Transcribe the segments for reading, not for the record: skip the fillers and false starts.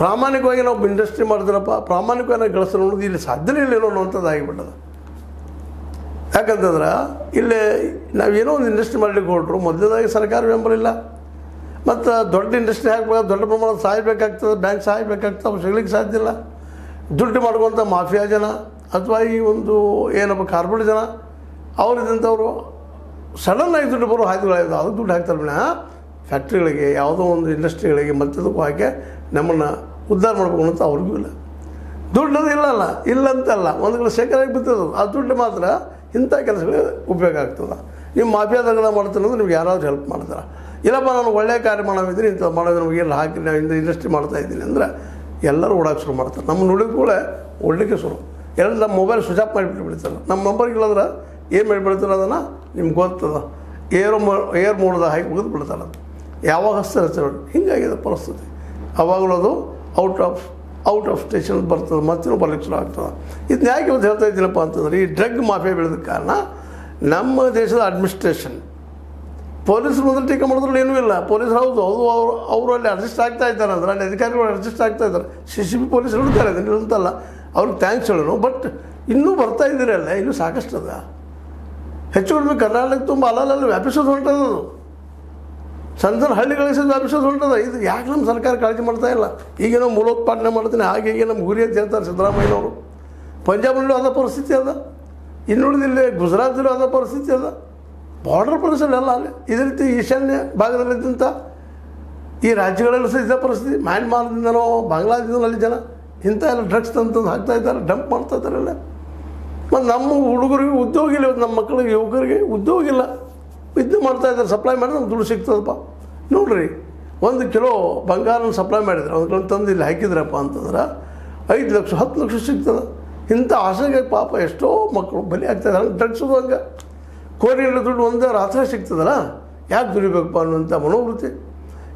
ಪ್ರಾಮಾಣಿಕವಾಗಿ ನಾವು ಇಂಡಸ್ಟ್ರಿ ಮಾಡಿದ್ರಪ್ಪ, ಪ್ರಾಮಾಣಿಕವಾಗಿ ನಾವು ಗಳಿಸೋಣ ಅನ್ನೋದು ಇಲ್ಲಿ ಸಾಧ್ಯನೇ ಇಲ್ಲೇನೋ ಅನ್ನೋಂಥದ್ದು ಆಗಿಬಿಟ್ಟದ. ಯಾಕಂತಂದ್ರೆ ಇಲ್ಲಿ ನಾವೇನೋ ಒಂದು ಇಂಡಸ್ಟ್ರಿ ಮಾಡಲಿಕ್ಕೆ ಹೊರಟ್ರು, ಮೊದಲನೇದಾಗಿ ಸರ್ಕಾರ ಬೆಂಬಲ ಇಲ್ಲ. ಮತ್ತು ದೊಡ್ಡ ಇಂಡಸ್ಟ್ರಿ ಹಾಕ್ಬೇಕು, ದೊಡ್ಡ ಪ್ರಮಾಣದ ಸಾಯಬೇಕಾಗ್ತದೆ, ಬ್ಯಾಂಕ್ ಸಾಯಬೇಕಾಗ್ತದೆ, ಅವ್ರು ಸಿಗ್ಲಿಕ್ಕೆ ಸಾಧ್ಯ ಇಲ್ಲ. ದುಡ್ಡು ಮಾಡ್ಕೊತ ಮಾಫಿಯಾ ಜನ ಅಥವಾ ಈ ಒಂದು ಏನಪ್ಪ ಕಾರ್ಪೊರೇಟ್ ಜನ ಅವರಿದ್ದಂಥವ್ರು ಸಡನ್ನಾಗಿ ದುಡ್ಡು ಬರೋ ಹಾದಿಗಳಾಗಿದ್ದು ಅದಕ್ಕೆ ದುಡ್ಡು ಹಾಕ್ತಾರೆ ಬಿಡ. ಫ್ಯಾಕ್ಟ್ರಿಗಳಿಗೆ ಯಾವುದೋ ಒಂದು ಇಂಡಸ್ಟ್ರಿಗಳಿಗೆ ಮತ್ತದಕ್ಕೂ ಹಾಕಿ ನಮ್ಮನ್ನು ಉದ್ಧಾರ ಮಾಡ್ಬೇಕು ಅಂತ ಅವ್ರಿಗೂ ಇಲ್ಲ. ದುಡ್ಡು ಇಲ್ಲಲ್ಲ, ಇಲ್ಲಂತಲ್ಲ, ಒಂದು ಕಡೆ ಶೇಖರಾಗಿ ಬಿತ್ತದು ಆ ದುಡ್ಡು ಮಾತ್ರ ಇಂಥ ಕೆಲಸಗಳಿಗೆ ಉಪಯೋಗ ಆಗ್ತದೆ. ನೀವು ಮಾಫಿಯಾದಾಗ ಮಾಡ್ತೀನಿ ಅಂದ್ರೆ ನಿಮ್ಗೆ ಯಾರಾದರೂ ಹೆಲ್ಪ್ ಮಾಡ್ತಾರೆ. ಇಲ್ಲಪ್ಪ ನಾನು ಒಳ್ಳೆಯ ಕಾರ್ಯ ಮಾಡೋದಿದ್ದೀನಿ, ಇಂಥ ಮಾಡೋದು ನಮಗೆ ಎಲ್ಲ ಹಾಕಿ ನಾವು ಇಂಡಸ್ಟ್ರಿ ಮಾಡ್ತಾಯಿದ್ದೀನಿ ಅಂದರೆ ಎಲ್ಲರೂ ಓಡಾಕೆ ಶುರು ಮಾಡ್ತಾರೆ. ನಮ್ಮ ನುಡಿದ ಕೂಡ ಓಡಲಿಕ್ಕೆ ಶುರು. ಎಲ್ಲ ನಮ್ಮ ಮೊಬೈಲ್ ಸ್ವಿಚ್ ಆಫ್ ಮಾಡಿಬಿಟ್ಟು ಬಿಡ್ತಾರೆ. ನಮ್ಮ ನಂಬರ್ಗಳಿಲ್ಲದ್ರೆ ಏನು ಮಾಡಿಬಿಡ್ತಾರೆ ಅದನ್ನು ನಿಮ್ಗೆ ಗೊತ್ತದ, ಏರ್ ಮೋಡ್ದಾಗ ಹಾಕಿ ಮುಗಿದು ಬಿಡ್ತಾರೆ. ಅದು ಯಾವಾಗ ಹಸ್ತಾರೆ ಹಿಂಗಾಗಿದೆ ಪರಿಸ್ಥಿತಿ. ಅವಾಗಲೂ ಅದು ಔಟ್ ಆಫ್ ಸ್ಟೇಷನ್ ಬರ್ತದೆ, ಮತ್ತೂ ಬರ್ಲಿಕ್ಕೆ ಶುರು ಆಗ್ತದೆ. ಇದನ್ನ ಯಾಕೆ ಇವತ್ತು ಹೇಳ್ತಾ ಇದ್ದೀನಪ್ಪ ಅಂತಂದ್ರೆ ಈ ಡ್ರಗ್ ಮಾಫಿಯಾ ಬೆಳೆದ ಕಾರಣ ನಮ್ಮ ದೇಶದ ಅಡ್ಮಿನಿಸ್ಟ್ರೇಷನ್ ಪೊಲೀಸರು ಮೊದಲು ಟೀಕೆ ಮಾಡಿದ್ರಲ್ಲಿ ಏನೂ ಇಲ್ಲ. ಪೊಲೀಸರು ಹೌದು ಅವರು ಅಲ್ಲಿ ಅಡ್ಜಸ್ಟ್ ಆಗ್ತಾ ಇದ್ದಾರೆ ಅಂದ್ರೆ ಅಲ್ಲಿ ಅಧಿಕಾರಿಗಳು ಅಡ್ಜಸ್ಟ್ ಆಗ್ತಾ ಇದ್ದಾರೆ. CCB ಪೊಲೀಸರು ಹೇಳ್ತಾರೆ ಅದನ್ನು ಅಂತಲ್ಲ, ಅವ್ರಿಗೆ ಥ್ಯಾಂಕ್ಸ್ ಹೇಳೋನು. ಬಟ್ ಇನ್ನೂ ಬರ್ತಾ ಇದ್ದೀರಲ್ಲ, ಇನ್ನೂ ಸಾಕಷ್ಟು ಅದ. ಹೆಚ್ಚು ಕಡಿಮೆ ಕರ್ನಾಟಕ ತುಂಬ ಅಲ್ಲಲ್ಲಿ ವ್ಯಾಪಿಸೋದು ಹೊಂಟದು. ಸಣ್ಣ ಹಳ್ಳಿಗಳಿಗೆ ವ್ಯಾಪಿಸೋದು ಹೊಂಟದ. ಇದು ಯಾಕೆ ನಮ್ಮ ಸರ್ಕಾರ ಕಾಳಜಿ ಮಾಡ್ತಾ ಇಲ್ಲ? ಈಗೇನೋ ಮೂಲೋತ್ಪಾದನೆ ಮಾಡ್ತೀನಿ ಹಾಗೆ ಹೀಗೆ ನಮ್ಮ ಗುರಿ ಅಂತ ಹೇಳ್ತಾರೆ ಸಿದ್ದರಾಮಯ್ಯನವರು. ಪಂಜಾಬ್ನಲ್ಲೂ ಅದ ಪರಿಸ್ಥಿತಿ ಅದ, ಇನ್ನುಳಿದಿಲ್ಲಿ ಗುಜರಾತಲ್ಲೂ ಅದ ಪರಿಸ್ಥಿತಿ ಅದ. ಬಾರ್ಡರ್ ಪ್ರದೇಶಗಳೆಲ್ಲ ಅಲ್ಲಿ ಇದೇ ರೀತಿ ಈಶಾನ್ಯ ಭಾಗದಲ್ಲಿದ್ದಂಥ ಈ ರಾಜ್ಯಗಳಲ್ಲೂ ಸಹ ಇದೇ ಪರಿಸ್ಥಿತಿ. ಮ್ಯಾನ್ಮಾರ್ದಿಂದನೋ ಬಾಂಗ್ಲಾದೇಶದಿಂದಲೋ ಅಲ್ಲಿ ಜನ ಇಂಥ ಎಲ್ಲ ಡ್ರಗ್ಸ್ ತಂದು ಹಾಕ್ತಾ ಇದ್ದಾರೆ, ಡಂಪ್ ಮಾಡ್ತಾ ಇದ್ದಾರಲ್ಲ. ಮತ್ತು ನಮ್ಮ ಹುಡುಗರಿಗೆ ಉದ್ಯೋಗ ಇಲ್ಲ, ನಮ್ಮ ಮಕ್ಕಳಿಗೆ ಯುವಕರಿಗೆ ಉದ್ಯೋಗ ಇಲ್ಲ. ಇದನ್ನು ಮಾಡ್ತಾಯಿದ್ದಾರೆ, ಸಪ್ಲೈ ಮಾಡಿದ್ರೆ ನಮ್ಗೆ ದುಡ್ಡು ಸಿಗ್ತದಪ್ಪ. ನೋಡಿರಿ, 1 ಕಿಲೋ ಬಂಗಾರನ ಸಪ್ಲೈ ಮಾಡಿದ್ರೆ 1 ಕಿಲೋ ತಂದು ಇಲ್ಲಿ ಹಾಕಿದ್ರಪ್ಪ ಅಂತಂದ್ರೆ 5 ಲಕ್ಷ 10 ಲಕ್ಷ ಸಿಗ್ತದೆ. ಇಂಥ ಆಸೆಗೆ ಪಾಪ ಎಷ್ಟೋ ಮಕ್ಕಳು ಬಲಿ ಆಗ್ತಾಯಿದ್ದಾರೆ. ಡ್ರಗ್ಸದು ಹಂಗೆ ಕೋರಿಯಲ್ಲಿ ದುಡ್ಡು ಒಂದೇ ರಾತ್ರಿ ಸಿಗ್ತದಲ್ಲ, ಯಾಕೆ ದುಡಿಬೇಕಪ್ಪ ಅನ್ನುವಂಥ ಮನೋವೃತ್ತಿ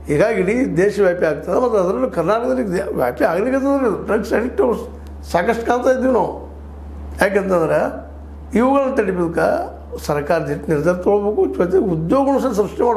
ಹೀಗಾಗಿ ಇಡೀ ದೇಶವ್ಯಾಪಿ ಆಗ್ತದೆ. ಮತ್ತು ಅದರಲ್ಲೂ ಕರ್ನಾಟಕದಲ್ಲಿ ವ್ಯಾಪಿ ಆಗಲಿಕ್ಕೆ ಡ್ರಗ್ಸ್ ಅಡಿಕ್ಟ್ ಸಾಕಷ್ಟು ಕಾಣ್ತಾ ಇದ್ದೀವಿ ನಾವು. ಯಾಕೆಂತಂದ್ರೆ ಇವುಗಳನ್ನ ತಡಿಬೇಕು ಸರ್ಕಾರ ನಿರ್ಧಾರ ತೊಗೊಳ್ಬೇಕು, ಜೊತೆಗೆ ಉದ್ಯೋಗಗಳು ಸಹ ಸೃಷ್ಟಿ ಮಾಡಬೇಕು.